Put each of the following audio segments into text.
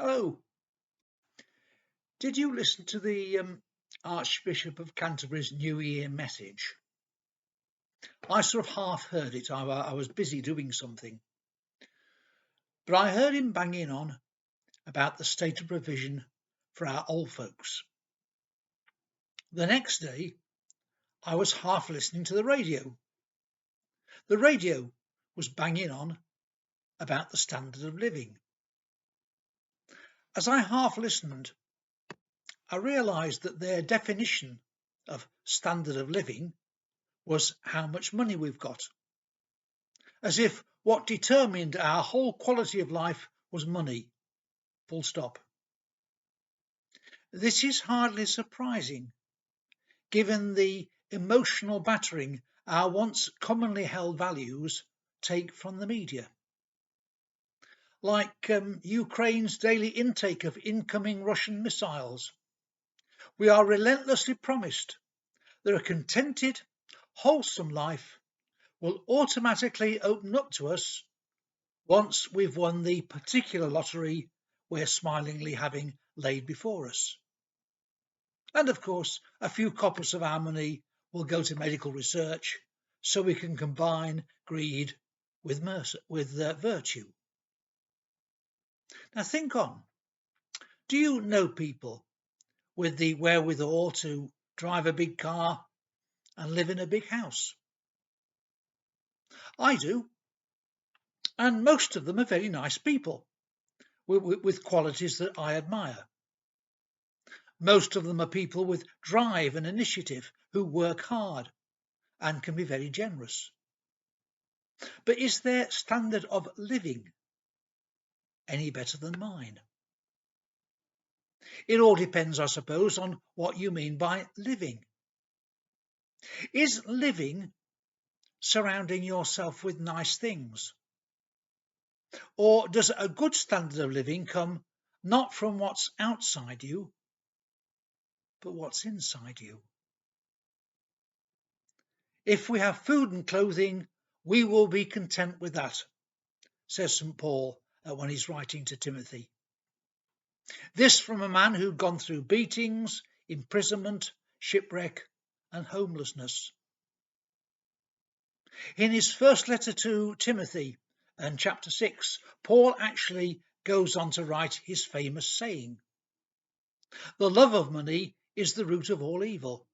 Oh, did you listen to the Archbishop of Canterbury's New Year message? I sort of half heard it. I was busy doing something. But I heard him banging on about the state of provision for our old folks. The next day, I was half listening to the radio. The radio was banging on about the standard of living. As I half listened, I realised that their definition of standard of living was how much money we've got, as if what determined our whole quality of life was money, full stop. This is hardly surprising, given the emotional battering our once commonly held values take from the media. Like Ukraine's daily intake of incoming Russian missiles, we are relentlessly promised that a contented, wholesome life will automatically open up to us once we've won the particular lottery we're smilingly having laid before us. And of course, a few coppers of our money will go to medical research so we can combine greed with virtue. Now think on. Do you know people with the wherewithal to drive a big car and live in a big house? I do. And most of them are very nice people with qualities that I admire. Most of them are people with drive and initiative who work hard and can be very generous. But is their standard of living any better than mine? It all depends, I suppose, on what you mean by living. Is living surrounding yourself with nice things? Or does a good standard of living come not from what's outside you, but what's inside you? If we have food and clothing, we will be content with that, says St. Paul when he's writing to Timothy. This from a man who'd gone through beatings, imprisonment, shipwreck, and homelessness. In his first letter to Timothy, and chapter 6, Paul actually goes on to write his famous saying, "The love of money is the root of all evil."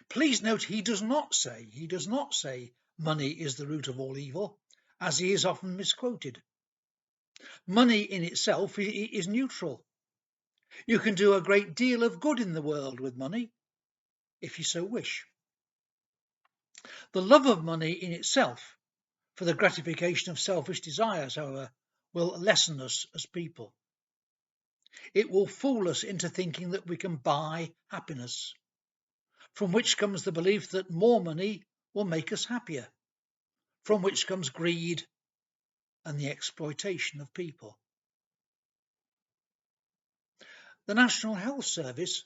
Please note he does not say money is the root of all evil, as he is often misquoted. Money in itself is neutral. You can do a great deal of good in the world with money, if you so wish. The love of money in itself, for the gratification of selfish desires, however, will lessen us as people. It will fool us into thinking that we can buy happiness, from which comes the belief that more money will make us happier, from which comes greed and the exploitation of people. The National Health Service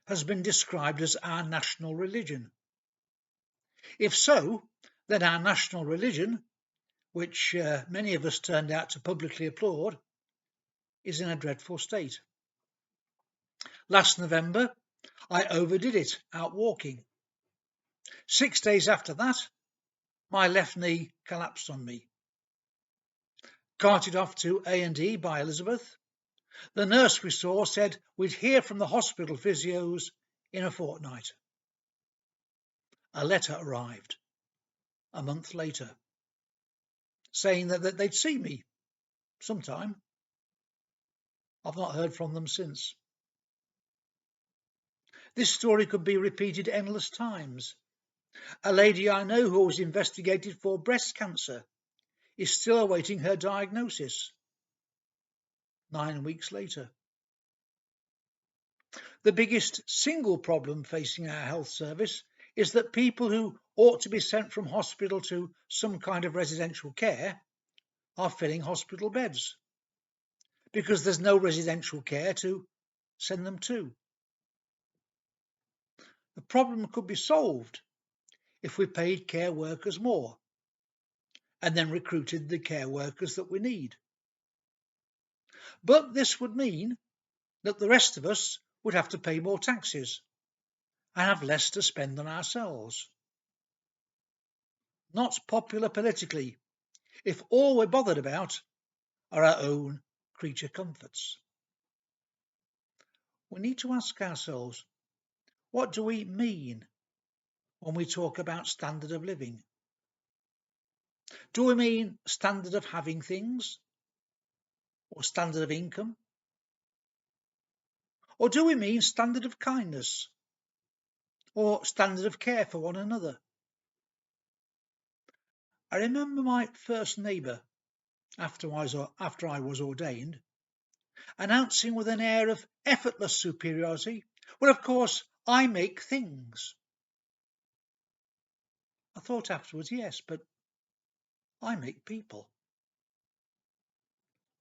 has been described as our national religion. If so, then our national religion, which many of us turned out to publicly applaud, is in a dreadful state. Last November, I overdid it out walking. 6 days after that, my left knee collapsed on me. Carted off to A&E by Elizabeth, the nurse we saw said we'd hear from the hospital physios in a fortnight. A letter arrived a month later saying that they'd see me sometime. I've not heard from them since. This story could be repeated endless times. A lady I know who was investigated for breast cancer is still awaiting her diagnosis 9 weeks later. The biggest single problem facing our health service is that people who ought to be sent from hospital to some kind of residential care are filling hospital beds because there's no residential care to send them to. The problem could be solved if we paid care workers more and then recruited the care workers that we need. But this would mean that the rest of us would have to pay more taxes and have less to spend on ourselves. Not popular politically, if all we're bothered about are our own creature comforts. We need to ask ourselves, what do we mean when we talk about standard of living? Do we mean standard of having things? Or standard of income? Or do we mean standard of kindness? Or standard of care for one another? I remember my first neighbour, after I was ordained, announcing with an air of effortless superiority, "Well, of course, I make things." I thought afterwards, yes, but I make people.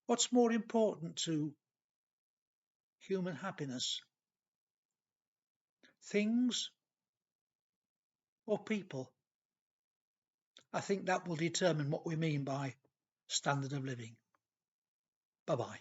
What's more important to human happiness? Things or people? I think that will determine what we mean by standard of living. Bye-bye.